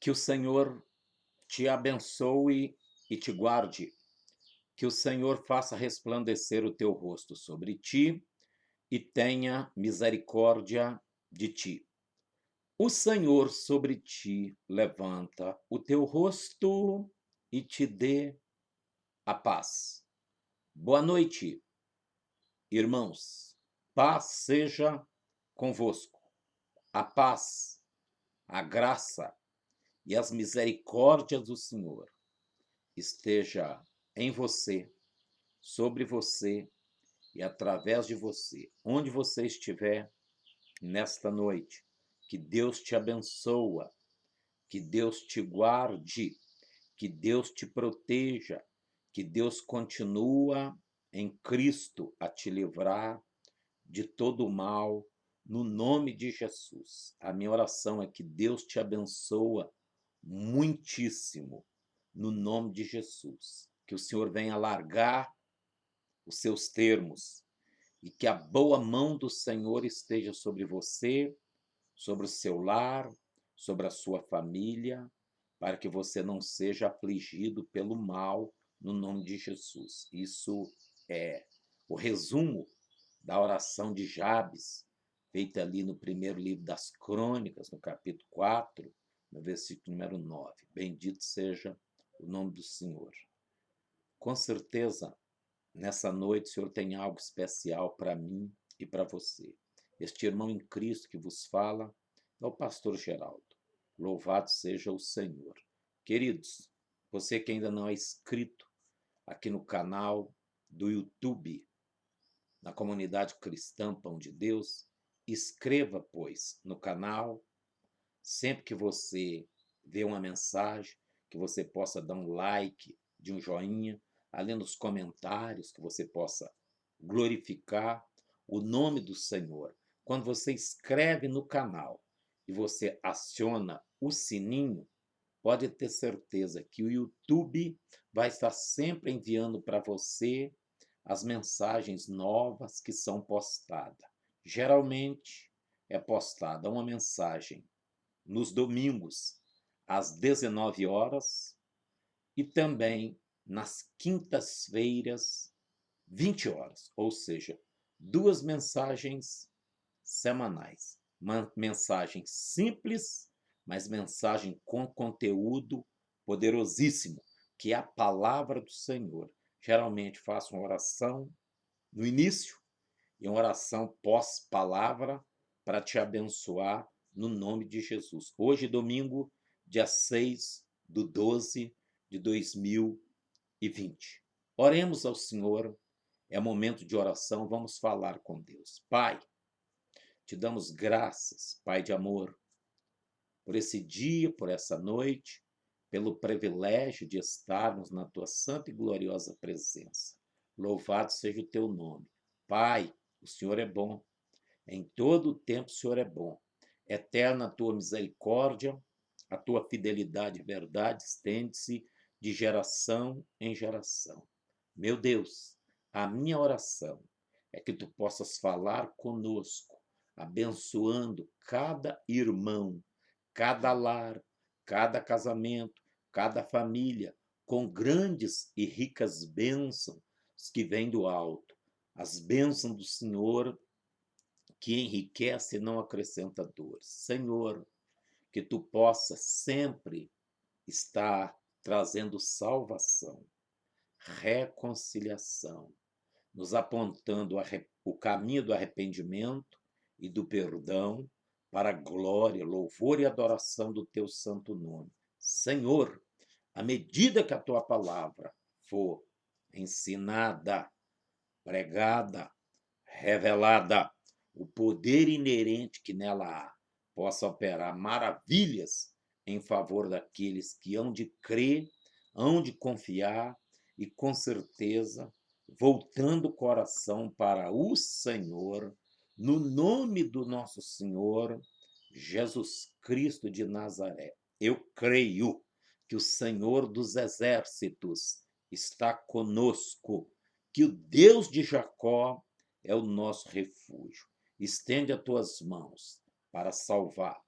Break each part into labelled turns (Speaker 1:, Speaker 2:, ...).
Speaker 1: Que o Senhor te abençoe e te guarde. Que o Senhor faça resplandecer o teu rosto sobre ti e tenha misericórdia de ti. O Senhor sobre ti levanta o teu rosto e te dê a paz. Boa noite, irmãos. Paz seja convosco. A paz, a graça e as misericórdias do Senhor esteja em você, sobre você e através de você, onde você estiver nesta noite. Que Deus te abençoa, que Deus te guarde, que Deus te proteja, que Deus continua em Cristo a te livrar de todo o mal, no nome de Jesus. A minha oração é que Deus te abençoa muitíssimo, no nome de Jesus. Que o Senhor venha alargar os seus termos e que a boa mão do Senhor esteja sobre você, sobre o seu lar, sobre a sua família, para que você não seja afligido pelo mal, no nome de Jesus. Isso é o resumo da oração de Jabes, feita ali no primeiro livro das Crônicas, no capítulo 4, no versículo número 9. Bendito seja o nome do Senhor. Com certeza, nessa noite, o Senhor tem algo especial para mim e para você. Este irmão em Cristo que vos fala é o pastor Geraldo. Louvado seja o Senhor. Queridos, você que ainda não é inscrito aqui no canal do YouTube, na comunidade cristã Pão de Deus, escreva, pois, no canal, sempre que você vê uma mensagem, que você possa dar um like, de um joinha, ali nos comentários, que você possa glorificar o nome do Senhor. Quando você escreve no canal e você aciona o sininho, pode ter certeza que o YouTube vai estar sempre enviando para você as mensagens novas que são postadas. Geralmente é postada uma mensagem nos domingos, às 19 horas, e também nas quintas-feiras, 20 horas, ou seja, duas mensagens semanais. Uma mensagem simples, mas mensagem com conteúdo poderosíssimo, que é a palavra do Senhor. Geralmente faço uma oração no início e uma oração pós-palavra para te abençoar no nome de Jesus. Hoje, domingo, dia 6/12 de 2020. Oremos ao Senhor, é momento de oração, vamos falar com Deus. Pai, te damos graças, Pai de amor, por esse dia, por essa noite, pelo privilégio de estarmos na tua santa e gloriosa presença. Louvado seja o teu nome. Pai, o Senhor é bom. Em todo o tempo o Senhor é bom. Eterna a tua misericórdia, a tua fidelidade e verdade estende-se de geração em geração. Meu Deus, a minha oração é que tu possas falar conosco, abençoando cada irmão, cada lar, cada casamento, cada família, com grandes e ricas bênçãos que vêm do alto. As bênçãos do Senhor que enriquece e não acrescenta dores. Senhor, que tu possas sempre estar trazendo salvação, reconciliação, nos apontando o caminho do arrependimento e do perdão para a glória, louvor e adoração do teu santo nome. Senhor, à medida que a tua palavra for ensinada, pregada, revelada, o poder inerente que nela há possa operar maravilhas em favor daqueles que hão de crer, hão de confiar e, com certeza, voltando o coração para o Senhor, no nome do nosso Senhor Jesus Cristo de Nazaré. Eu creio que o Senhor dos exércitos está conosco, que o Deus de Jacó é o nosso refúgio. Estende as tuas mãos para salvar,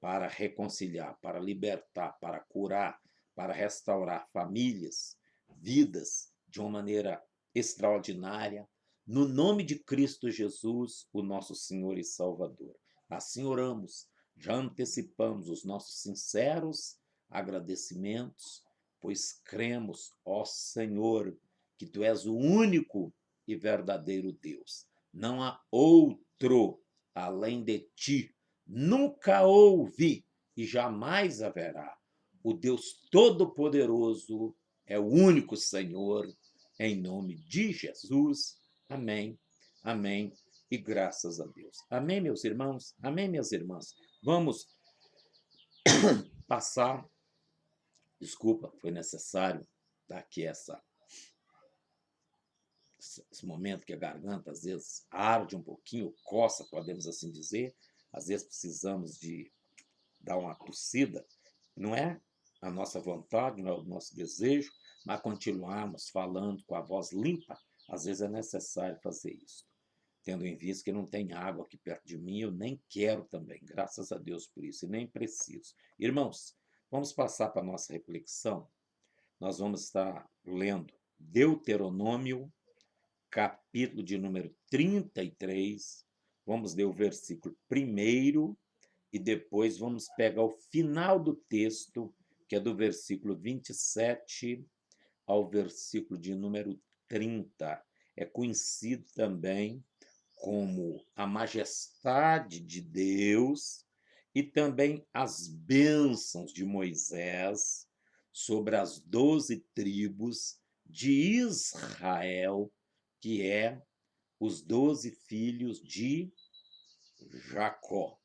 Speaker 1: para reconciliar, para libertar, para curar, para restaurar famílias, vidas de uma maneira extraordinária, no nome de Cristo Jesus, o nosso Senhor e Salvador. Assim oramos, já antecipamos os nossos sinceros agradecimentos, pois cremos, ó Senhor, que Tu és o único e verdadeiro Deus. Não há outro além de Ti. Nunca houve e jamais haverá. O Deus Todo-Poderoso é o único Senhor, em nome de Jesus. Amém, amém e graças a Deus. Amém, meus irmãos? Amém, minhas irmãs? Vamos passar. Desculpa, foi necessário dar aqui esse momento que a garganta às vezes arde um pouquinho, coça, podemos assim dizer. Às vezes precisamos de dar uma tossida. Não é a nossa vontade, não é o nosso desejo, mas continuarmos falando com a voz limpa, às vezes é necessário fazer isso. Tendo em vista que não tem água aqui perto de mim, eu nem quero também, graças a Deus por isso, e nem preciso. Irmãos, vamos passar para a nossa reflexão. Nós vamos estar lendo Deuteronômio, capítulo de número 33. Vamos ler o versículo 1 e depois vamos pegar o final do texto, que é do versículo 27 ao versículo de número 30. É conhecido também como a majestade de Deus e também as bênçãos de Moisés sobre as 12 tribos de Israel, que é os 12 filhos de Jacó.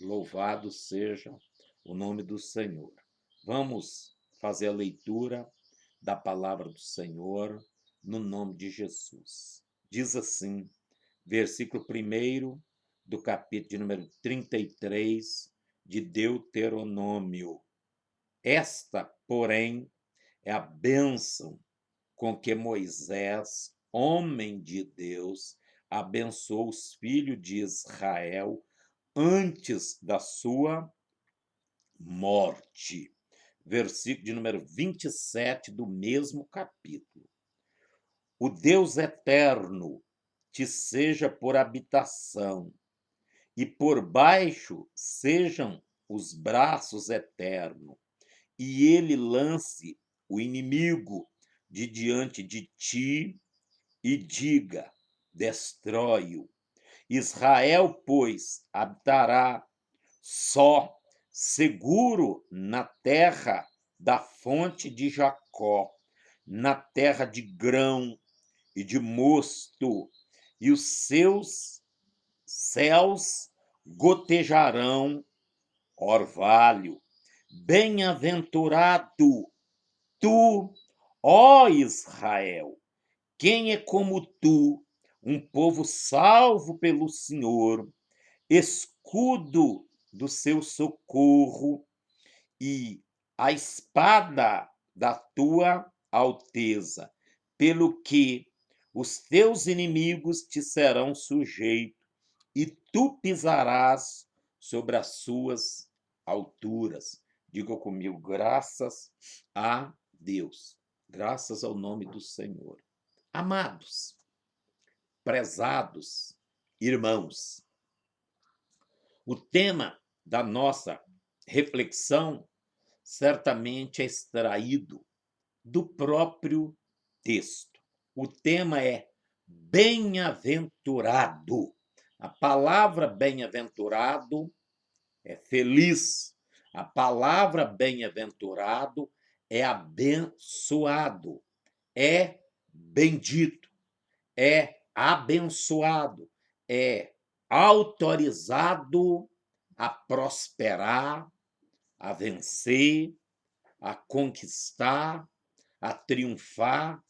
Speaker 1: Louvado seja o nome do Senhor. Vamos fazer a leitura da palavra do Senhor no nome de Jesus. Diz assim, versículo 1 do capítulo de número 33 de Deuteronômio. Esta, porém, é a bênção com que Moisés, homem de Deus, abençoou os filhos de Israel antes da sua morte. Versículo de número 27 do mesmo capítulo. O Deus eterno te seja por habitação, e por baixo sejam os braços eternos, e ele lance o inimigo de diante de ti e diga: destrói-o. Israel, pois, habitará só, seguro na terra da fonte de Jacó, na terra de grão e de mosto, e os seus céus gotejarão orvalho. Bem-aventurado tu, ó Israel, quem é como tu, um povo salvo pelo Senhor, escudo do seu socorro e a espada da tua alteza, pelo que os teus inimigos te serão sujeitos e tu pisarás sobre as suas alturas. Diga comigo, graças a Deus, graças ao nome do Senhor. Amados, prezados irmãos, o tema da nossa reflexão certamente é extraído do próprio texto. O tema é bem-aventurado. A palavra bem-aventurado é feliz. A palavra bem-aventurado é abençoado, é bendito, é abençoado, é autorizado a prosperar, a vencer, a conquistar, a triunfar,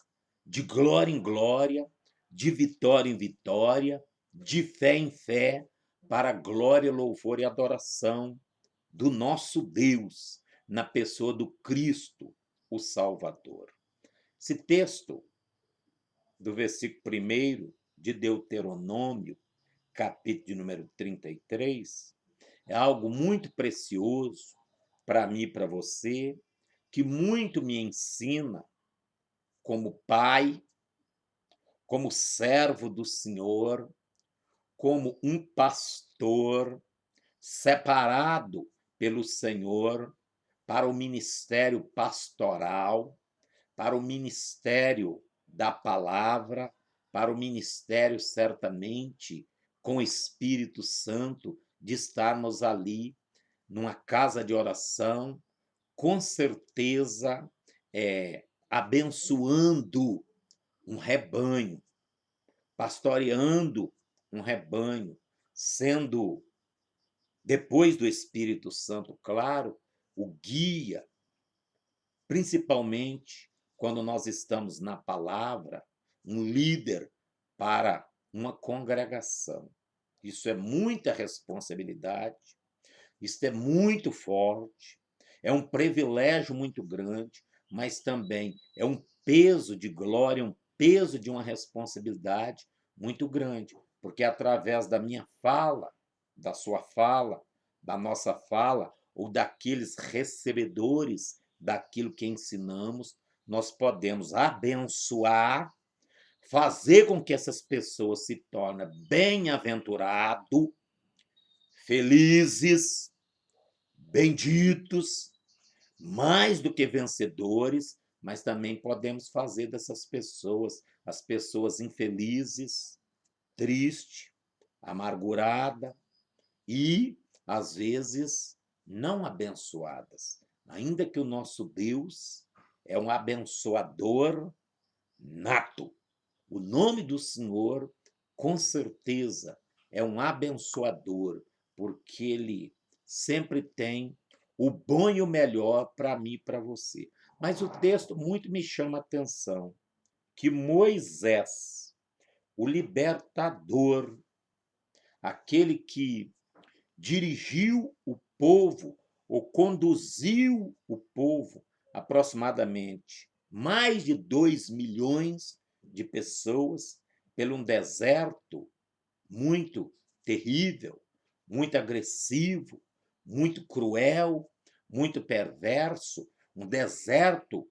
Speaker 1: de glória em glória, de vitória em vitória, de fé em fé, para a glória, louvor e adoração do nosso Deus, na pessoa do Cristo, o Salvador. Esse texto do versículo 1 de Deuteronômio, capítulo de número 33, é algo muito precioso para mim e para você, que muito me ensina como pai, como servo do Senhor, como um pastor separado pelo Senhor para o ministério pastoral, para o ministério da palavra, para o ministério, certamente, com o Espírito Santo, de estarmos ali numa casa de oração, com certeza, abençoando um rebanho, pastoreando um rebanho, sendo, depois do Espírito Santo, claro, o guia, principalmente quando nós estamos na palavra, um líder para uma congregação. Isso é muita responsabilidade, isso é muito forte, é um privilégio muito grande, mas também é um peso de glória, um peso de uma responsabilidade muito grande, porque através da minha fala, da sua fala, da nossa fala, ou daqueles recebedores daquilo que ensinamos, nós podemos abençoar, fazer com que essas pessoas se tornem bem-aventurados, felizes, benditos, mais do que vencedores, mas também podemos fazer dessas pessoas, as pessoas infelizes, tristes, amarguradas e, às vezes, não abençoadas. Ainda que o nosso Deus é um abençoador nato. O nome do Senhor, com certeza, é um abençoador, porque ele sempre tem o bom e o melhor para mim e para você. Mas o texto muito me chama a atenção, que Moisés, o libertador, aquele que dirigiu o povo, ou conduziu o povo, aproximadamente mais de 2 milhões de pessoas, pelo um deserto muito terrível, muito agressivo, muito cruel, muito perverso, um deserto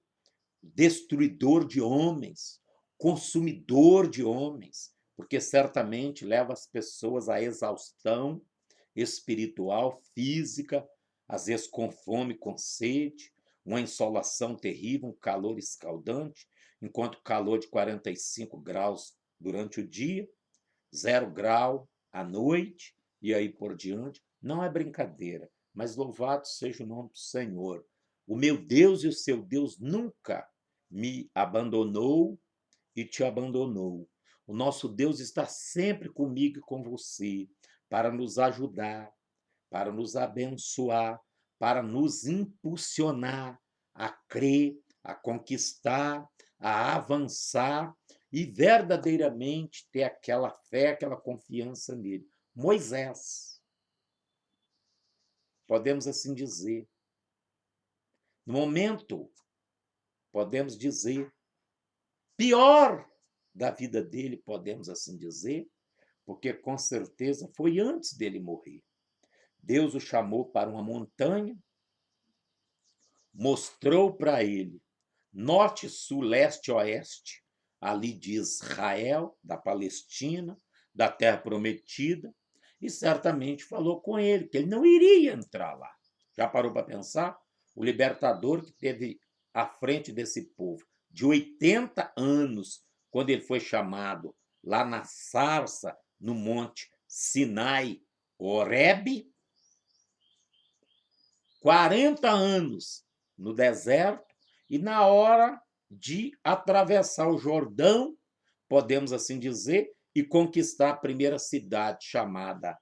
Speaker 1: destruidor de homens, consumidor de homens, porque certamente leva as pessoas à exaustão espiritual, física, às vezes com fome, com sede, uma insolação terrível, um calor escaldante, enquanto calor de 45 graus durante o dia, 0 grau à noite e aí por diante. Não é brincadeira, mas louvado seja o nome do Senhor. O meu Deus e o seu Deus nunca me abandonou e te abandonou. O nosso Deus está sempre comigo e com você, para nos ajudar, para nos abençoar, para nos impulsionar a crer, a conquistar, a avançar e verdadeiramente ter aquela fé, aquela confiança nele. Moisés, podemos assim dizer, no momento, podemos dizer, pior da vida dele, podemos assim dizer, porque com certeza foi antes dele morrer. Deus o chamou para uma montanha, mostrou para ele norte, sul, leste, oeste, ali de Israel, da Palestina, da terra prometida, e certamente falou com ele que ele não iria entrar lá. Já parou para pensar? O libertador que teve à frente desse povo de 80 anos, quando ele foi chamado lá na sarça, no monte Sinai, Horebe, 40 anos no deserto, e na hora de atravessar o Jordão, podemos assim dizer, e conquistar a primeira cidade chamada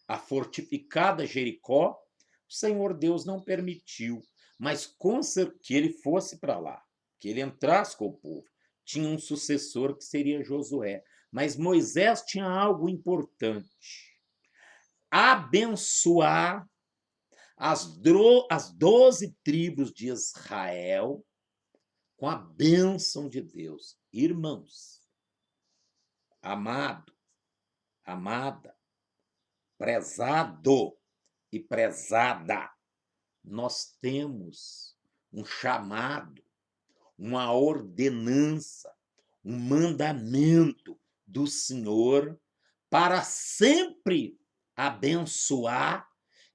Speaker 1: a fortificada Jericó, o Senhor Deus não permitiu, mas que ele fosse para lá, que ele entrasse com o povo. Tinha um sucessor que seria Josué, mas Moisés tinha algo importante: abençoar as 12 tribos de Israel com a bênção de Deus. Irmãos, amado, amada, prezado, e prezada, nós temos um chamado, uma ordenança, um mandamento do Senhor para sempre abençoar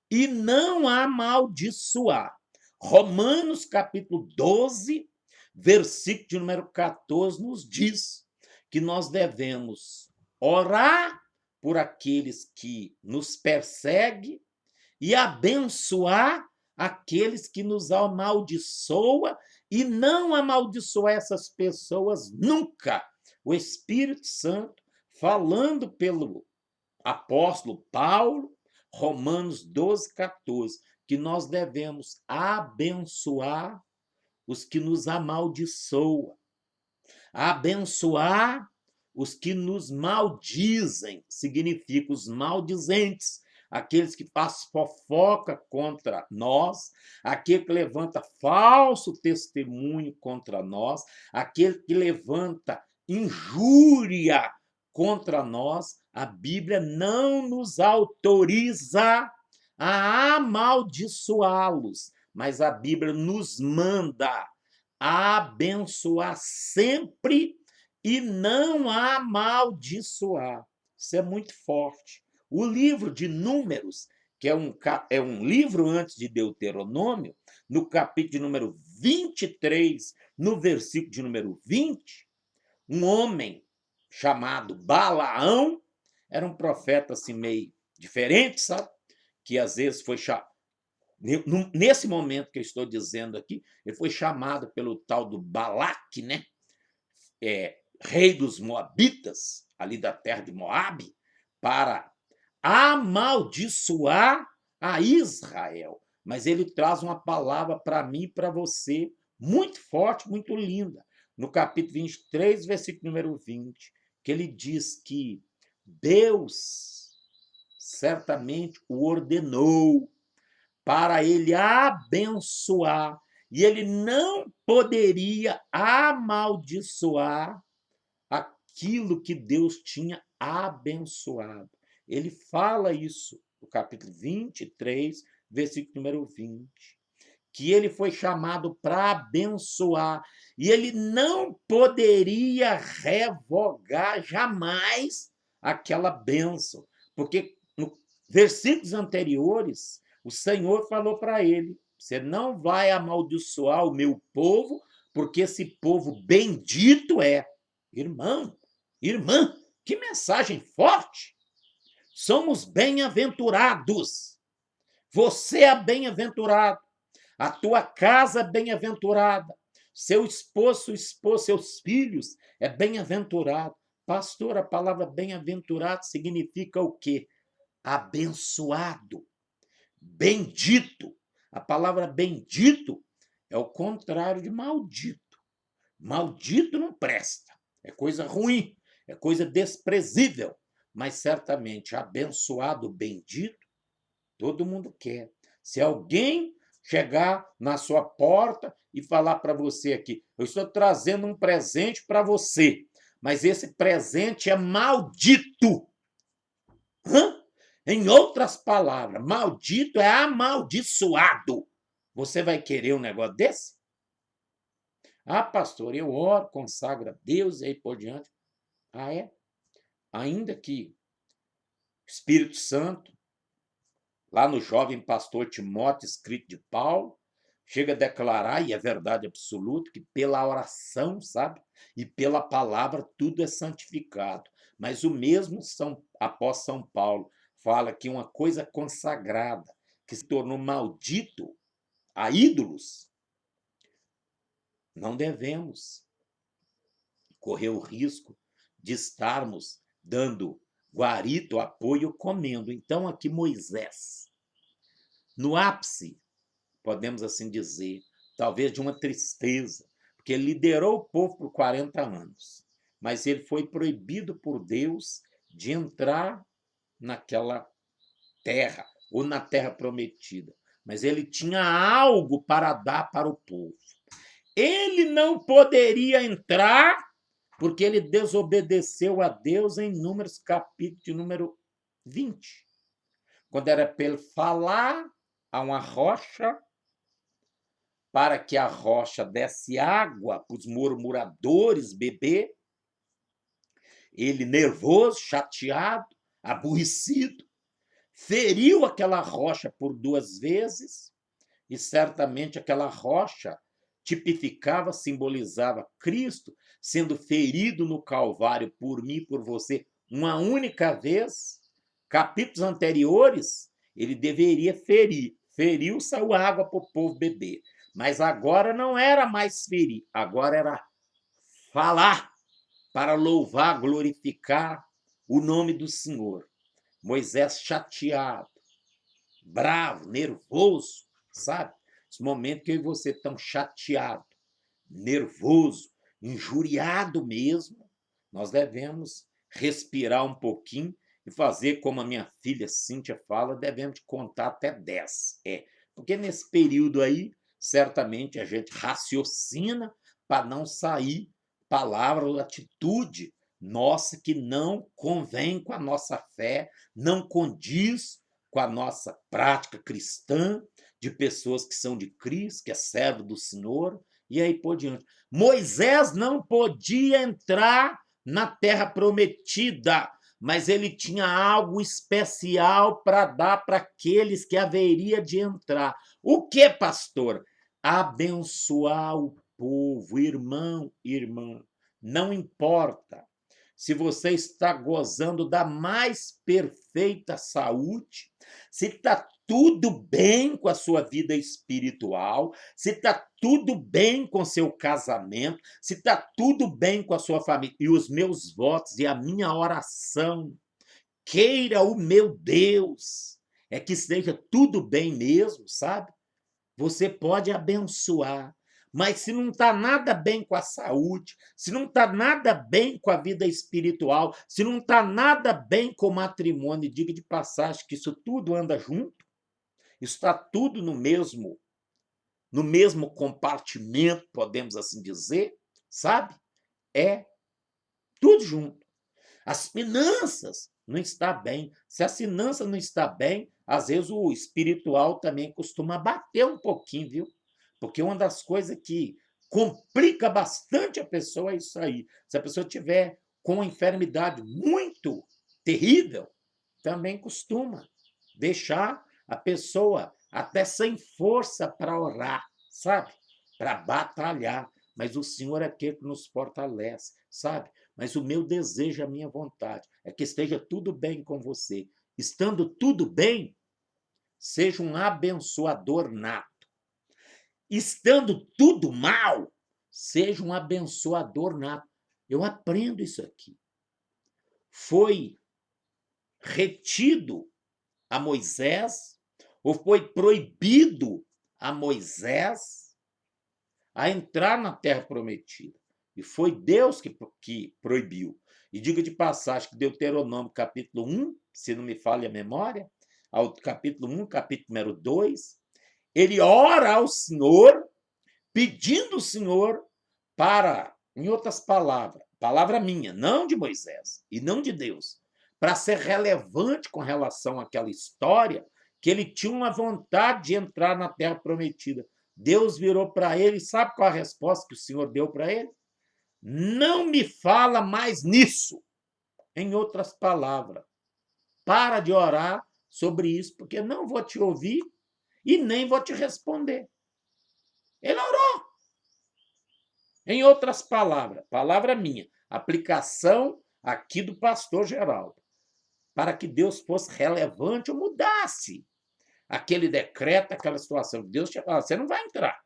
Speaker 1: e não amaldiçoar. Romanos capítulo 12, versículo de número 14, nos diz que nós devemos orar por aqueles que nos perseguem e abençoar aqueles que nos amaldiçoam e não amaldiçoar essas pessoas nunca. O Espírito Santo, falando pelo apóstolo Paulo, Romanos 12, 14, que nós devemos abençoar os que nos amaldiçoam, abençoar os que nos maldizem, significa os maldizentes, aqueles que fazem fofoca contra nós, aquele que levanta falso testemunho contra nós, aquele que levanta injúria contra nós. A Bíblia não nos autoriza a amaldiçoá-los, mas a Bíblia nos manda abençoar sempre e não amaldiçoar. Isso é muito forte. O livro de Números, que é um livro antes de Deuteronômio, no capítulo de número 23, no versículo de número 20, um homem chamado Balaão, era um profeta assim meio diferente, sabe? Que às vezes foi chamado. Nesse momento que eu estou dizendo aqui, ele foi chamado pelo tal do Balaque, né? Rei dos Moabitas, ali da terra de Moabe, para amaldiçoar a Israel. Mas ele traz uma palavra para mim e para você, muito forte, muito linda. No capítulo 23, versículo número 20, que ele diz que Deus certamente o ordenou para ele abençoar, e ele não poderia amaldiçoar aquilo que Deus tinha abençoado. Ele fala isso no capítulo 23, versículo número 20, que ele foi chamado para abençoar, e ele não poderia revogar jamais aquela bênção, porque nos versículos anteriores, o Senhor falou para ele: você não vai amaldiçoar o meu povo, porque esse povo bendito é. Irmão, irmã, que mensagem forte! Somos bem-aventurados. Você é bem-aventurado. A tua casa é bem-aventurada. Seu esposo, sua esposa, seus filhos é bem-aventurado. Pastor, a palavra bem-aventurado significa o quê? Abençoado, bendito. A palavra bendito é o contrário de maldito. Maldito não presta, é coisa ruim, é coisa desprezível. Mas certamente abençoado, bendito, todo mundo quer. Se alguém chegar na sua porta e falar para você aqui: eu estou trazendo um presente para você, mas esse presente é maldito. Hã? Em outras palavras, maldito é amaldiçoado. Você vai querer um negócio desse? Ah, pastor, eu oro, consagro a Deus e aí por diante. Ah, é? Ainda que o Espírito Santo, lá no jovem pastor Timóteo, escrito de Paulo, chega a declarar, e é verdade absoluta, que pela oração, sabe? E pela palavra tudo é santificado. Mas o mesmo apóstolo São Paulo fala que uma coisa consagrada, que se tornou maldito a ídolos, não devemos correr o risco de estarmos dando guarito, apoio, comendo. Então, aqui Moisés, no ápice, podemos assim dizer, talvez de uma tristeza, porque ele liderou o povo por 40 anos, mas ele foi proibido por Deus de entrar naquela terra, ou na terra prometida. Mas ele tinha algo para dar para o povo. Ele não poderia entrar porque ele desobedeceu a Deus em Números capítulo de número 20. quando era para ele falar a uma rocha, para que a rocha desse água para os murmuradores beber, ele nervoso, chateado, aborrecido, feriu aquela rocha por 2 vezes, e certamente aquela rocha tipificava, simbolizava Cristo sendo ferido no Calvário por mim e por você uma única vez. Capítulos anteriores, ele deveria ferir. Feriu, saiu água para o povo beber. Mas agora não era mais ferir, agora era falar para louvar, glorificar o nome do Senhor. Moisés chateado, bravo, nervoso, sabe? Esse momento que eu e você estão chateado, nervoso, injuriado mesmo, nós devemos respirar um pouquinho e fazer como a minha filha Cíntia fala, devemos contar até 10. Porque nesse período aí, certamente a gente raciocina para não sair palavra ou atitude nossa que não convém com a nossa fé, não condiz com a nossa prática cristã, de pessoas que são de Cristo, que é servo do Senhor, e aí por diante. Moisés não podia entrar na terra prometida, mas ele tinha algo especial para dar para aqueles que haveria de entrar. O que, pastor? Abençoar o povo, irmão, irmã. Não importa se você está gozando da mais perfeita saúde, se está tudo bem com a sua vida espiritual, se está tudo bem com seu casamento, se está tudo bem com a sua família. E os meus votos e a minha oração, queira o meu Deus, é que esteja tudo bem mesmo, sabe? Você pode abençoar, mas se não está nada bem com a saúde, se não está nada bem com a vida espiritual, se não está nada bem com o matrimônio, diga de passagem que isso tudo anda junto, está tudo no mesmo compartimento, podemos assim dizer, sabe? É tudo junto. As finanças não está bem. Se a finança não está bem, às vezes o espiritual também costuma bater um pouquinho, viu? Porque uma das coisas que complica bastante a pessoa é isso aí. Se a pessoa tiver com uma enfermidade muito terrível, também costuma deixar a pessoa até sem força para orar, sabe? Para batalhar. Mas o Senhor é aquele que nos fortalece, sabe? Mas o meu desejo, a minha vontade, é que esteja tudo bem com você. Estando tudo bem, seja um abençoador nato. Estando tudo mal, seja um abençoador nato. Eu aprendo isso aqui. Foi retido a Moisés, ou foi proibido a Moisés a entrar na terra prometida. E foi Deus que proibiu. E diga de passagem que Deuteronômio capítulo 1, se não me falha a memória, ao capítulo 1, capítulo número 2, ele ora ao Senhor, pedindo ao Senhor para, em outras palavras, palavra minha, não de Moisés e não de Deus, para ser relevante com relação àquela história, que ele tinha uma vontade de entrar na terra prometida. Deus virou para ele, sabe qual a resposta que o Senhor deu para ele? Não me fala mais nisso. Em outras palavras, para de orar sobre isso, porque não vou te ouvir e nem vou te responder. Ele orou. Em outras palavras, palavra minha, aplicação aqui do pastor Geraldo, para que Deus fosse relevante ou mudasse aquele decreto, aquela situação. Deus tinha falado, você não vai entrar.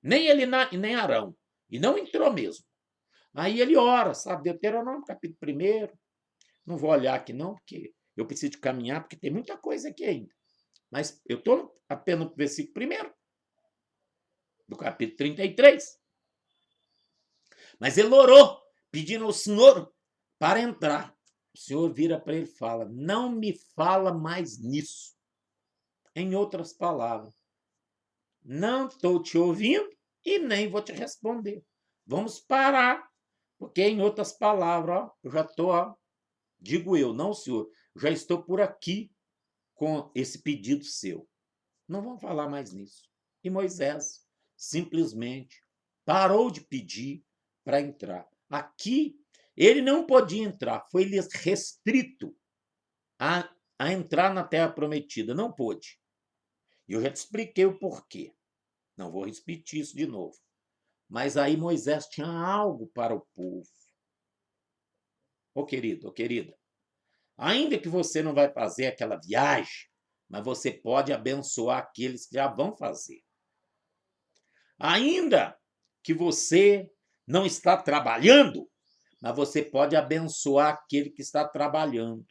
Speaker 1: Nem ele, nem Arão. E não entrou mesmo. Aí ele ora, sabe? Deuteronômio, capítulo 1. Não vou olhar aqui não, porque eu preciso de caminhar, porque tem muita coisa aqui ainda. Mas eu estou apenas no versículo 1, do capítulo 33. Mas ele orou, pedindo ao Senhor para entrar. O Senhor vira para ele e fala, não me fala mais nisso. Em outras palavras, não estou te ouvindo e nem vou te responder. Vamos parar, porque, em outras palavras, ó, eu já estou, digo eu, não o senhor, já estou por aqui com esse pedido seu. Não vamos falar mais nisso. E Moisés simplesmente parou de pedir para entrar. Aqui, ele não podia entrar, foi restrito a entrar na terra prometida, não pôde. E eu já te expliquei o porquê. Não vou repetir isso de novo. Mas aí Moisés tinha algo para o povo. Ô querido, ô querida, ainda que você não vai fazer aquela viagem, mas você pode abençoar aqueles que já vão fazer. Ainda que você não está trabalhando, mas você pode abençoar aquele que está trabalhando.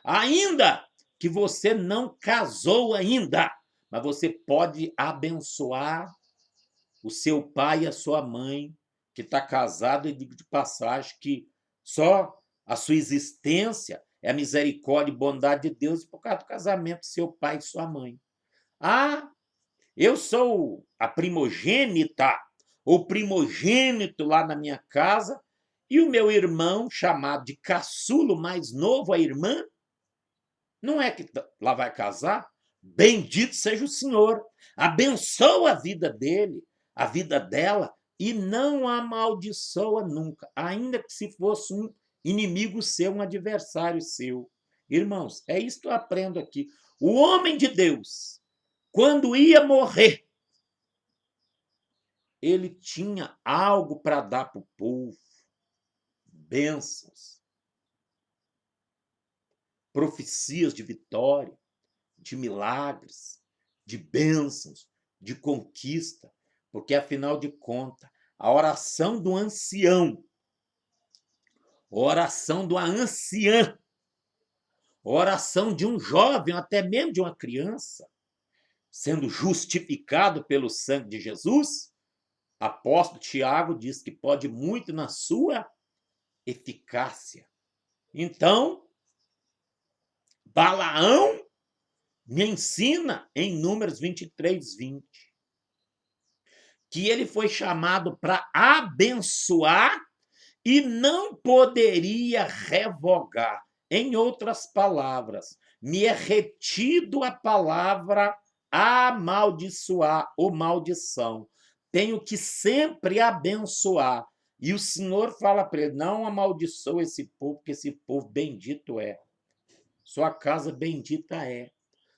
Speaker 1: Ainda que você não casou ainda, mas você pode abençoar o seu pai e a sua mãe, que está casado, e digo de passagem que só a sua existência é a misericórdia e bondade de Deus por causa do casamento do seu pai e sua mãe. Ah, eu sou a primogênita, ou primogênito lá na minha casa, e o meu irmão, chamado de caçulo mais novo, a irmã, não é que lá vai casar? Bendito seja o Senhor. Abençoa a vida dele, a vida dela, e não amaldiçoa nunca, ainda que se fosse um inimigo seu, um adversário seu. Irmãos, é isso que eu aprendo aqui. O homem de Deus, quando ia morrer, ele tinha algo para dar para o povo, bênçãos, profecias de vitória, de milagres, de bênçãos, de conquista, porque afinal de contas, a oração do ancião, a oração de uma anciã, a oração de um jovem, até mesmo de uma criança, sendo justificado pelo sangue de Jesus, apóstolo Tiago diz que pode muito na sua eficácia. Então, Balaão me ensina em Números 23, 20, que ele foi chamado para abençoar e não poderia revogar. Em outras palavras, me é retido a palavra amaldiçoar ou maldição. Tenho que sempre abençoar. E o Senhor fala para ele: não amaldiçoa esse povo, porque esse povo bendito é. Sua casa bendita é.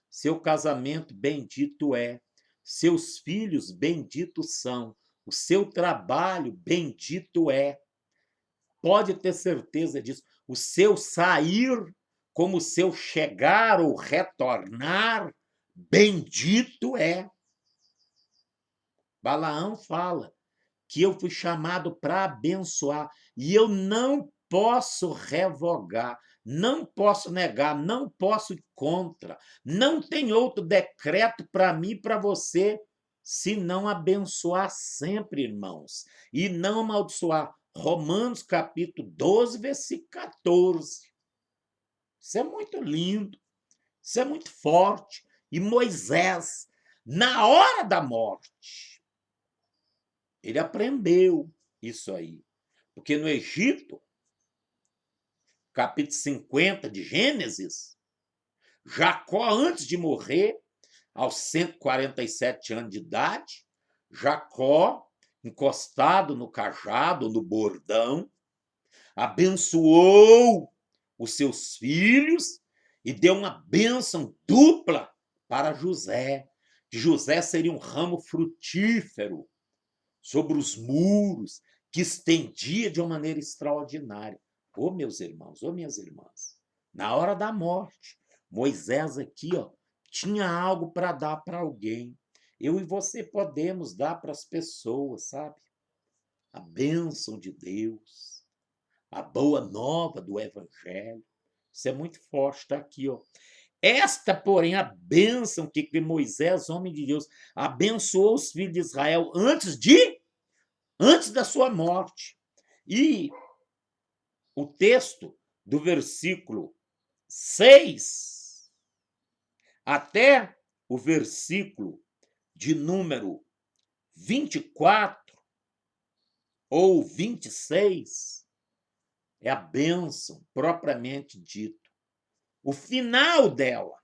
Speaker 1: Seu casamento bendito é. Seus filhos benditos são. O seu trabalho bendito é. Pode ter certeza disso. O seu sair, como o seu chegar ou retornar, bendito é. Balaão fala que eu fui chamado para abençoar e eu não posso revogar, não posso negar, não posso ir contra. Não tem outro decreto para mim e para você, se não abençoar sempre, irmãos, e não amaldiçoar. Romanos capítulo 12, versículo 14. Isso é muito lindo, isso é muito forte. E Moisés, na hora da morte, ele aprendeu isso aí. Porque no Egito, capítulo 50 de Gênesis, Jacó, antes de morrer, aos 147 anos de idade, Jacó, encostado no cajado, no bordão, abençoou os seus filhos e deu uma bênção dupla para José. José seria um ramo frutífero sobre os muros, que estendia de uma maneira extraordinária. Ô, meus irmãos, ô, minhas irmãs, na hora da morte, Moisés aqui, ó, tinha algo para dar para alguém. Eu e você podemos dar para as pessoas, sabe? A bênção de Deus, a boa nova do Evangelho. Isso é muito forte, está aqui, ó. Esta, porém, a bênção que Moisés, homem de Deus, abençoou os filhos de Israel antes da sua morte. E o texto do versículo 6 até o versículo de número 24 ou 26 é a bênção propriamente dito. O final dela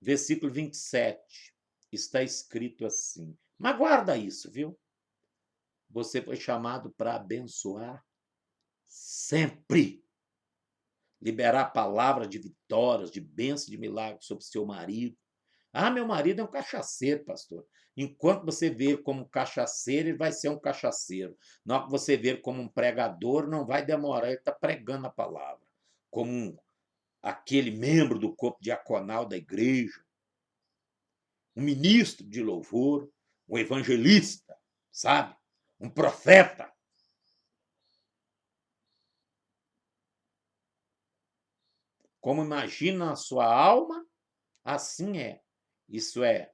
Speaker 1: versículo 27, está escrito assim. Mas guarda isso, viu? Você foi chamado para abençoar sempre. Liberar palavras de vitórias, de bênçãos, de milagres sobre seu marido. Ah, meu marido é um cachaceiro, pastor. Enquanto você vê ele como um cachaceiro, ele vai ser um cachaceiro. Na hora que você vê ele como um pregador, não vai demorar, ele está pregando a palavra. Como aquele membro do corpo diaconal da igreja, um ministro de louvor, um evangelista, sabe? Um profeta. Como imagina a sua alma, assim é. Isso é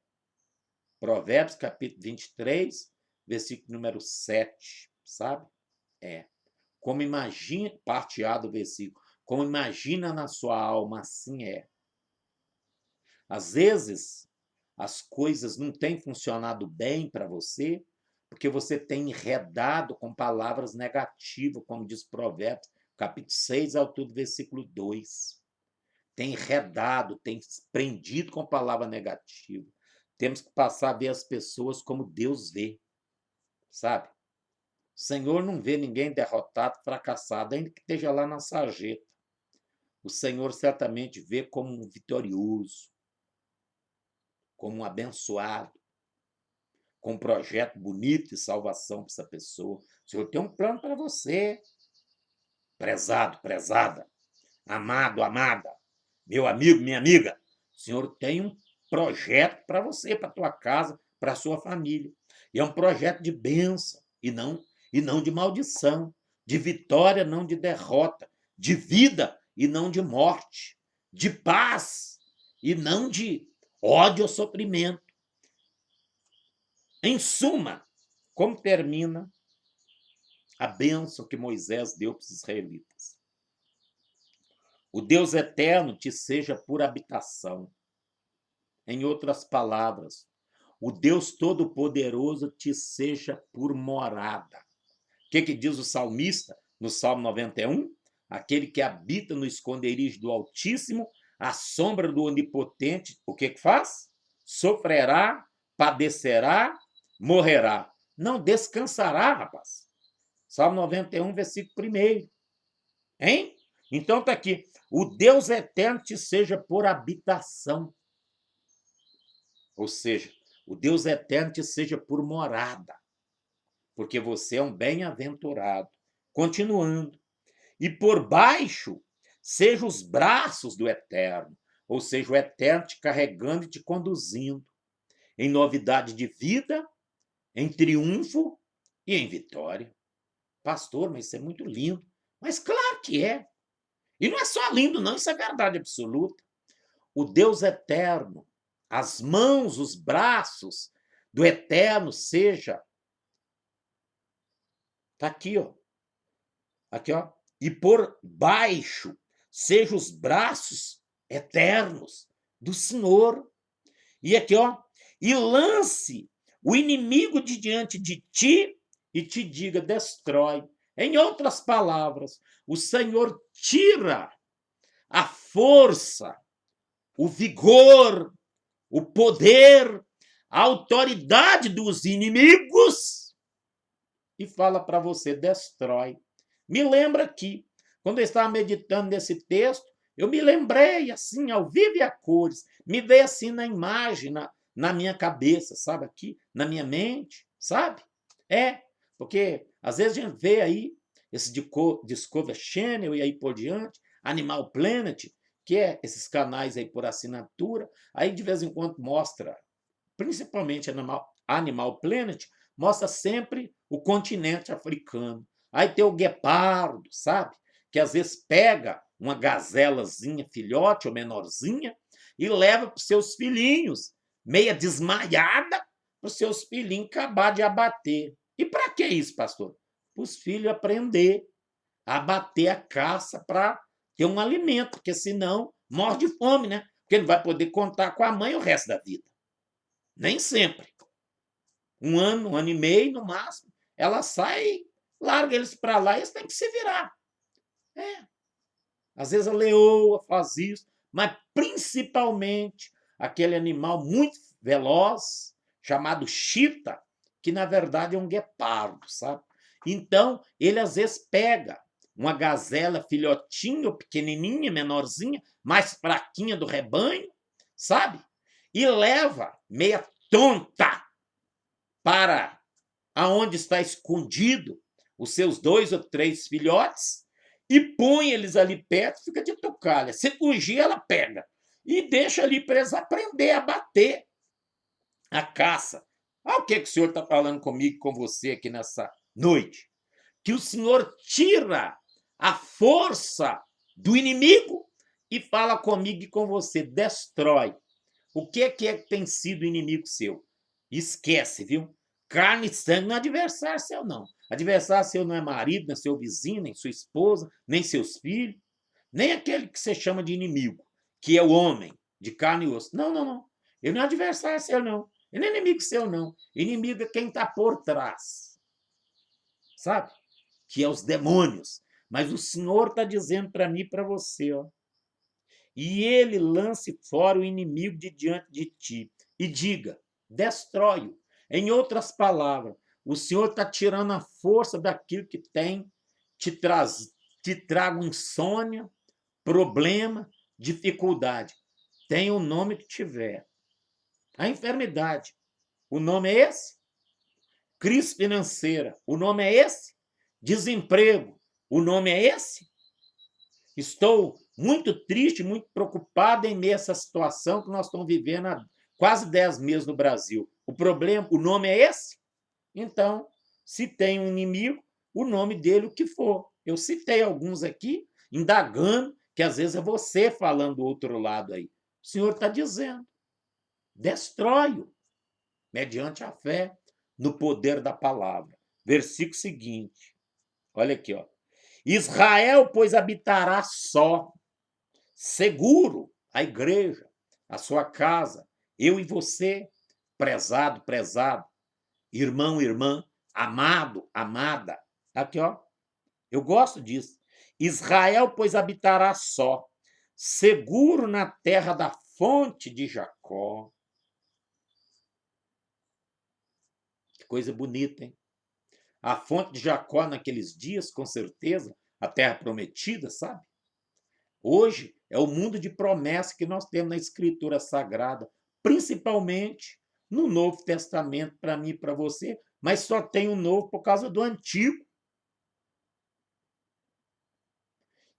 Speaker 1: Provérbios, capítulo 23, versículo número 7, sabe? É. Como imagina, parte A do versículo, como imagina na sua alma, assim é. Às vezes, as coisas não têm funcionado bem para você, porque você tem enredado com palavras negativas, como diz Provérbios, capítulo 6, altura do versículo 2. Tem enredado, tem prendido com palavra negativa. Temos que passar a ver as pessoas como Deus vê, sabe? O Senhor não vê ninguém derrotado, fracassado, ainda que esteja lá na sarjeta. O Senhor certamente vê como um vitorioso, como um abençoado, com um projeto bonito de salvação para essa pessoa. O Senhor tem um plano para você, prezado, prezada, amado, amada, meu amigo, minha amiga. O Senhor tem um projeto para você, para a tua casa, para a sua família. E é um projeto de bênção e não de maldição, de vitória, não de derrota, de vida e não de morte, de paz e não de ódio ou sofrimento. Em suma, como termina a bênção que Moisés deu para os israelitas? O Deus eterno te seja por habitação. Em outras palavras, o Deus Todo-Poderoso te seja por morada. O que diz o salmista no Salmo 91? Aquele que habita no esconderijo do Altíssimo, à sombra do Onipotente, o que faz? Sofrerá, padecerá, morrerá. Não descansará, rapaz. Salmo 91, versículo 1. Hein? Então está aqui. O Deus eterno te seja por habitação. Ou seja, o Deus eterno te seja por morada. Porque você é um bem-aventurado. Continuando. E por baixo, seja os braços do eterno. Ou seja, o eterno te carregando e te conduzindo. Em novidade de vida, em triunfo e em vitória. Pastor, mas isso é muito lindo. Mas claro que é. E não é só lindo, não, isso é verdade absoluta. O Deus eterno, as mãos, os braços do eterno seja. Está aqui, ó. Aqui, ó. E por baixo sejam os braços eternos do Senhor. E aqui, ó. E lance o inimigo de diante de ti e te diga, destrói. Em outras palavras, o Senhor tira a força, o vigor, o poder, a autoridade dos inimigos e fala para você, destrói. Me lembra aqui, quando eu estava meditando nesse texto, eu me lembrei assim, ao vivo e a cores, me veio assim na imagem, na minha cabeça, sabe, aqui, na minha mente, sabe? É, porque às vezes a gente vê aí esse Discovery Channel e aí por diante, Animal Planet, que é esses canais aí por assinatura, aí de vez em quando mostra, principalmente Animal Planet, mostra sempre o continente africano. Aí tem o guepardo, sabe? Que às vezes pega uma gazelazinha, filhote ou menorzinha, e leva para os seus filhinhos, meia desmaiada, para os seus filhinhos acabar de abater. E para que isso, pastor? Para os filhos aprender a abater a caça para ter um alimento, porque senão morre de fome, né? Porque não vai poder contar com a mãe o resto da vida. Nem sempre. Um ano e meio, no máximo, ela sai, larga eles para lá e eles têm que se virar. É. Às vezes a leoa faz isso, mas principalmente aquele animal muito veloz, chamado chita, que na verdade é um guepardo, sabe? Então, ele às vezes pega uma gazela filhotinha, ou pequenininha, menorzinha, mais fraquinha do rebanho, sabe? E leva, meia tonta, para aonde está escondido os seus 2 ou 3 filhotes e põe eles ali perto, fica de tocalha. Se fugir, ela pega e deixa ali para eles aprender a bater a caça. Ah, o que o senhor está falando comigo e com você aqui nessa noite? Que o senhor tira a força do inimigo e fala comigo e com você, destrói. O que é que tem sido inimigo seu? Esquece, viu? Carne e sangue não é adversário seu, não. Adversário seu não é marido, não é seu vizinho, nem sua esposa, nem seus filhos, nem aquele que você chama de inimigo, que é o homem de carne e osso. Não, não, não. Ele não é adversário seu, não. Ele não é inimigo seu, não. Inimigo é quem está por trás. Sabe? Que é os demônios. Mas o Senhor está dizendo para mim e para você, ó. E ele lance fora o inimigo de diante de ti e diga, destrói-o. Em outras palavras, o Senhor está tirando a força daquilo que tem, te traga insônia, problema, dificuldade. Tem o nome que tiver. A enfermidade, o nome é esse? Crise financeira, o nome é esse? Desemprego, o nome é esse? Estou muito triste, muito preocupado em meio a essa situação que nós estamos vivendo há quase 10 meses no Brasil. O problema, o nome é esse? Então, se tem um inimigo, o nome dele o que for. Eu citei alguns aqui, indagando, que às vezes é você falando do outro lado aí. O Senhor está dizendo, destrói-o, mediante a fé no poder da palavra. Versículo seguinte, olha aqui, ó. Israel, pois, habitará só, seguro, a igreja, a sua casa, eu e você, prezado, prezado, irmão, irmã, amado, amada. Aqui, ó, eu gosto disso. Israel, pois, habitará só, seguro na terra da fonte de Jacó. Que coisa bonita, hein? A fonte de Jacó naqueles dias, com certeza, a terra prometida, sabe? Hoje é o mundo de promessa que nós temos na Escritura Sagrada, principalmente no Novo Testamento, para mim e para você, mas só tem o Novo por causa do Antigo.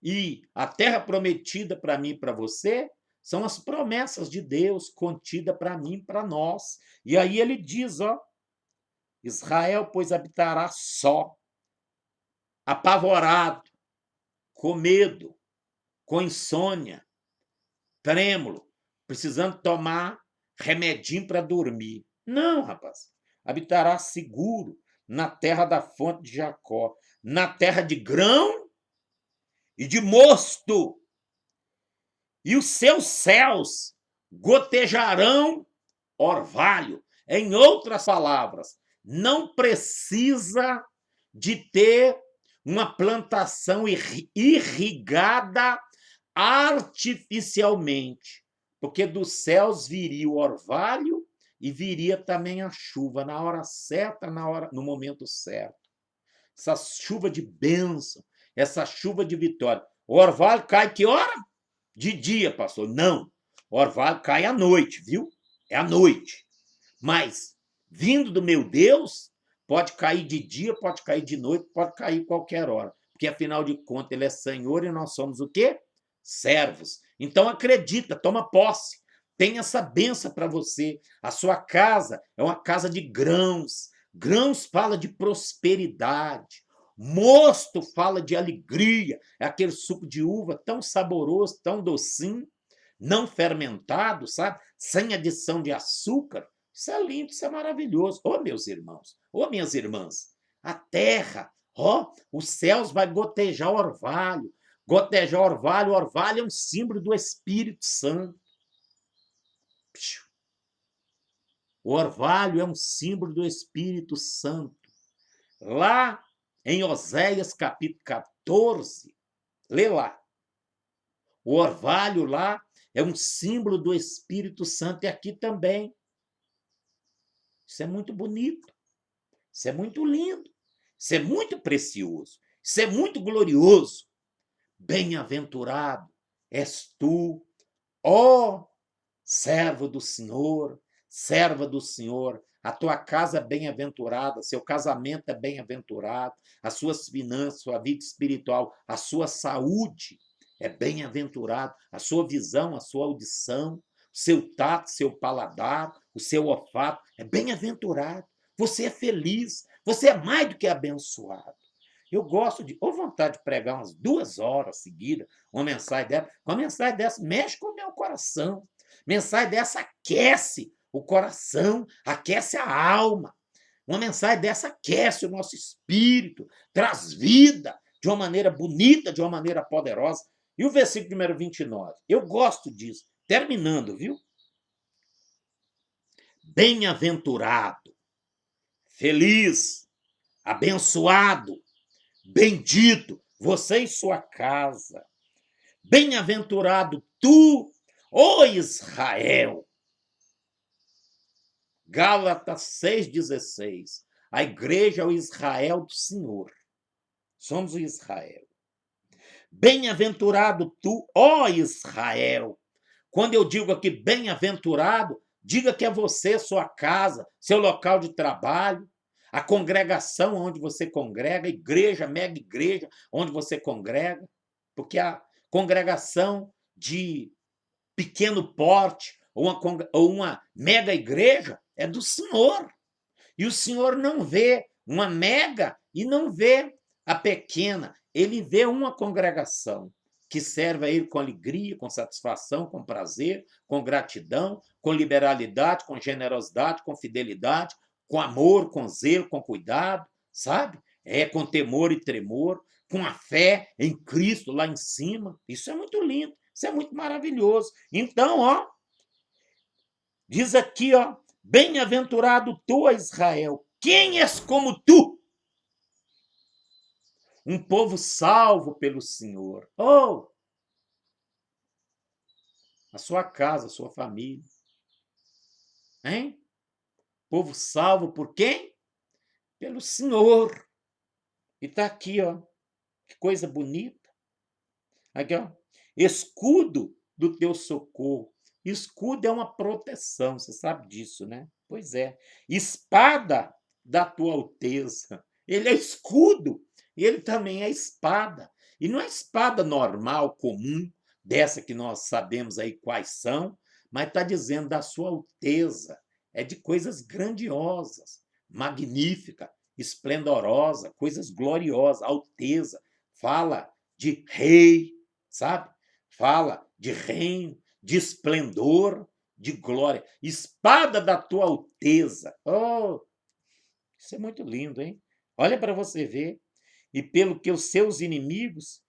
Speaker 1: E a terra prometida para mim e para você são as promessas de Deus contidas para mim e para nós. E aí ele diz, ó, Israel, pois, habitará só, apavorado, com medo, com insônia, trêmulo, precisando tomar remedinho para dormir. Não, rapaz. Habitará seguro na terra da fonte de Jacó, na terra de grão e de mosto. E os seus céus gotejarão orvalho. Em outras palavras, não precisa de ter uma plantação irrigada artificialmente, porque dos céus viria o orvalho e viria também a chuva na hora certa, no momento certo. Essa chuva de bênção, essa chuva de vitória. O orvalho cai que hora? De dia, pastor. Não. O orvalho cai à noite, viu? É à noite. Mas, vindo do meu Deus, pode cair de dia, pode cair de noite, pode cair qualquer hora. Porque, afinal de contas, ele é Senhor e nós somos o quê? Servos. Então, acredita, toma posse. Tem essa benção para você. A sua casa é uma casa de grãos. Grãos fala de prosperidade. Mosto fala de alegria. É aquele suco de uva tão saboroso, tão docinho, não fermentado, sabe? Sem adição de açúcar. Isso é lindo, isso é maravilhoso. Ô, meus irmãos, ô, minhas irmãs, a terra, ó, os céus vai gotejar orvalho. Gotejar orvalho, orvalho é um símbolo do Espírito Santo. O orvalho é um símbolo do Espírito Santo. Lá em Oséias capítulo 14, lê lá. O orvalho lá é um símbolo do Espírito Santo e aqui também. Isso é muito bonito, isso é muito lindo, isso é muito precioso, isso é muito glorioso. Bem-aventurado és tu, ó servo do Senhor, serva do Senhor, a tua casa é bem-aventurada, seu casamento é bem-aventurado, as suas finanças, sua vida espiritual, a sua saúde é bem-aventurado, a sua visão, a sua audição, o seu tato, seu paladar, o seu olfato é bem-aventurado. Você é feliz, você é mais do que abençoado. Eu gosto de, ou vontade de pregar umas 2 horas seguidas, uma mensagem dessa mexe com o meu coração. Mensagem dessa aquece o coração, aquece a alma. Uma mensagem dessa aquece o nosso espírito, traz vida de uma maneira bonita, de uma maneira poderosa. E o versículo número 29, eu gosto disso. Terminando, viu? Bem-aventurado, feliz, abençoado, bendito, você e sua casa. Bem-aventurado tu, ó Israel. Gálatas 6,16. A igreja é o Israel do Senhor. Somos o Israel. Bem-aventurado tu, ó Israel. Quando eu digo aqui bem-aventurado, diga que é você, sua casa, seu local de trabalho, a congregação onde você congrega, igreja, mega igreja, onde você congrega, porque a congregação de pequeno porte ou uma mega igreja é do Senhor. E o Senhor não vê uma mega e não vê a pequena. Ele vê uma congregação que serve a Ele com alegria, com satisfação, com prazer, com gratidão, com liberalidade, com generosidade, com fidelidade, com amor, com zelo, com cuidado, sabe? É com temor e tremor, com a fé em Cristo lá em cima. Isso é muito lindo, isso é muito maravilhoso. Então, ó, diz aqui, ó, bem-aventurado tu, Israel. Quem és como tu? Um povo salvo pelo Senhor. Oh, a sua casa, a sua família. Hein? Povo salvo por quem? Pelo Senhor. E está aqui, ó. Que coisa bonita. Aqui, ó. Escudo do teu socorro. Escudo é uma proteção, você sabe disso, né? Pois é. Espada da tua alteza. Ele é escudo, ele também é espada. E não é espada normal, comum, dessa que nós sabemos aí quais são, mas está dizendo da sua alteza. É de coisas grandiosas, magnífica, esplendorosa, coisas gloriosas, alteza. Fala de rei, sabe? Fala de reino, de esplendor, de glória. Espada da tua alteza. Oh, isso é muito lindo, hein? Olha para você ver. E pelo que os seus inimigos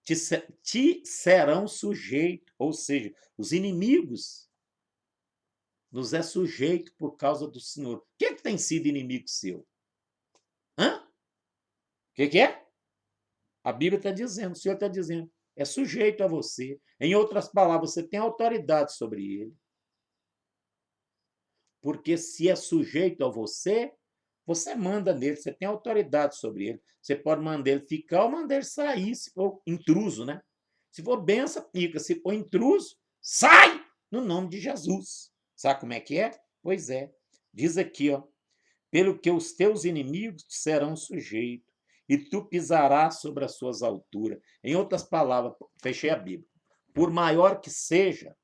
Speaker 1: te serão sujeitos. Ou seja, os inimigos nos é sujeito por causa do Senhor. O que é que tem sido inimigo seu? Hã? O que é? A Bíblia está dizendo, o Senhor está dizendo, é sujeito a você. Em outras palavras, você tem autoridade sobre ele. Porque se é sujeito a você, você manda nele, você tem autoridade sobre ele. Você pode mandar ele ficar ou mandar ele sair, se for intruso, né? Se for benção, fica. Se for intruso, sai no nome de Jesus. Sabe como é que é? Pois é. Diz aqui, ó. Pelo que os teus inimigos te serão sujeitos, e tu pisarás sobre as suas alturas. Em outras palavras, fechei a Bíblia. Por maior que seja,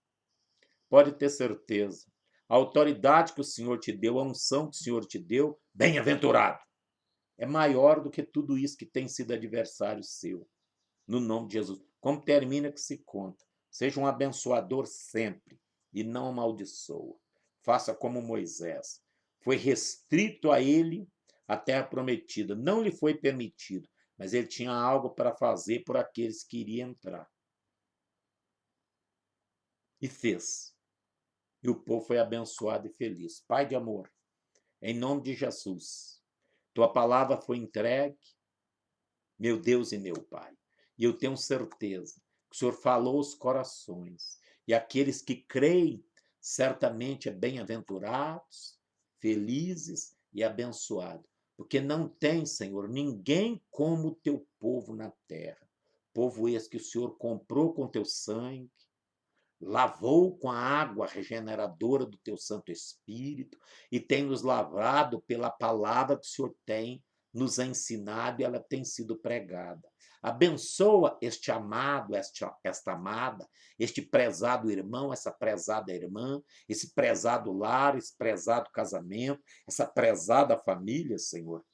Speaker 1: pode ter certeza, a autoridade que o Senhor te deu, a unção que o Senhor te deu, bem-aventurado, é maior do que tudo isso que tem sido adversário seu. No nome de Jesus. Como termina que se conta. Seja um abençoador sempre e não amaldiçoa. Faça como Moisés. Foi restrito a ele a terra prometida. Não lhe foi permitido, mas ele tinha algo para fazer por aqueles que iriam entrar. E fez. E o povo foi abençoado e feliz. Pai de amor, em nome de Jesus, tua palavra foi entregue, meu Deus e meu Pai. E eu tenho certeza que o Senhor falou aos corações. e aqueles que creem certamente é bem-aventurados, felizes e abençoados, porque não tem, Senhor, ninguém como o teu povo na terra. Povo esse que o Senhor comprou com teu sangue, lavou com a água regeneradora do teu Santo Espírito e tem nos lavrado pela palavra que o Senhor tem nos ensinado e ela tem sido pregada. Abençoa este amado, esta amada, este prezado irmão, essa prezada irmã, esse prezado lar, esse prezado casamento, essa prezada família, Senhor,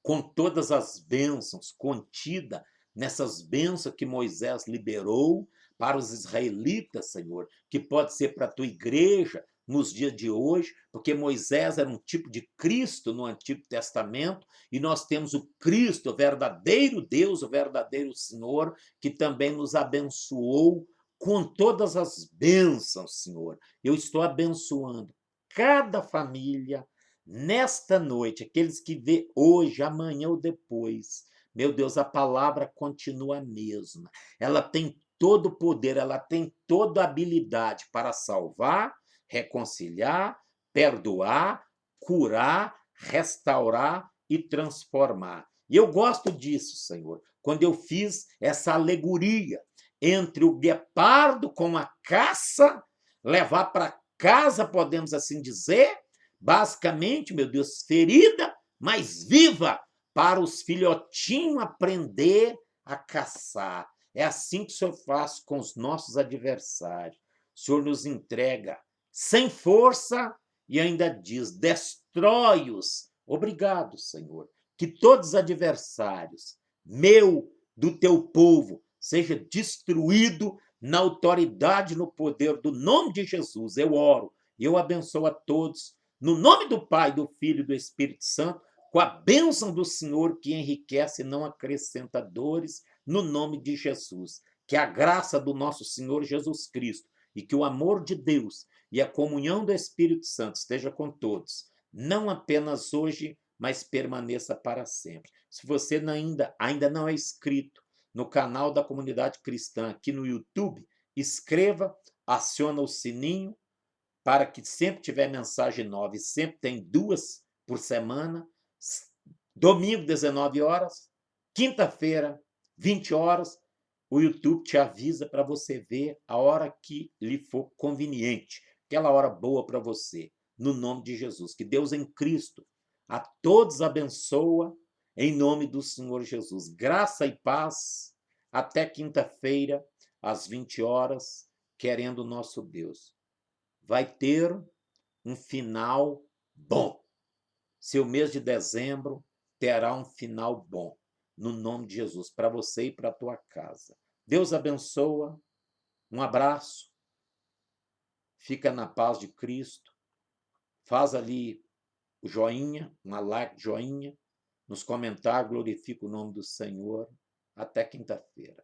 Speaker 1: com todas as bênçãos contida nessas bênçãos que Moisés liberou para os israelitas, Senhor, que pode ser para a tua igreja nos dias de hoje, porque Moisés era um tipo de Cristo no Antigo Testamento, e nós temos o Cristo, o verdadeiro Deus, o verdadeiro Senhor, que também nos abençoou com todas as bênçãos, Senhor. Eu estou abençoando cada família, nesta noite, aqueles que vê hoje, amanhã ou depois, meu Deus, a palavra continua a mesma. Ela tem todo o poder, ela tem toda a habilidade para salvar, reconciliar, perdoar, curar, restaurar e transformar. E eu gosto disso, Senhor, quando eu fiz essa alegoria entre o guepardo com a caça, levar para casa, podemos assim dizer, basicamente, meu Deus, ferida, mas viva, para os filhotinhos aprender a caçar. É assim que o Senhor faz com os nossos adversários. O Senhor nos entrega sem força e ainda diz: destrói-os. Obrigado, Senhor. Que todos os adversários, meu, do teu povo, seja destruído na autoridade, no poder do nome de Jesus. Eu oro, eu abençoo a todos no nome do Pai, do Filho e do Espírito Santo, com a bênção do Senhor que enriquece e não acrescenta dores, no nome de Jesus. Que a graça do nosso Senhor Jesus Cristo e que o amor de Deus e a comunhão do Espírito Santo esteja com todos, não apenas hoje, mas permaneça para sempre. Se você ainda não é inscrito no canal da Comunidade Cristã aqui no YouTube, inscreva, aciona o sininho, para que sempre tiver mensagem nova, e sempre tem 2 por semana, domingo, 19 horas, quinta-feira, 20 horas, o YouTube te avisa para você ver a hora que lhe for conveniente, aquela hora boa para você, no nome de Jesus. Que Deus em Cristo a todos abençoa, em nome do Senhor Jesus. Graça e paz, até quinta-feira, às 20 horas, querendo o nosso Deus. Vai ter um final bom. Seu mês de dezembro terá um final bom, no nome de Jesus, para você e para a tua casa. Deus abençoa, um abraço, fica na paz de Cristo, faz ali o joinha, uma like, joinha, nos comentários, glorifica o nome do Senhor. Até quinta-feira.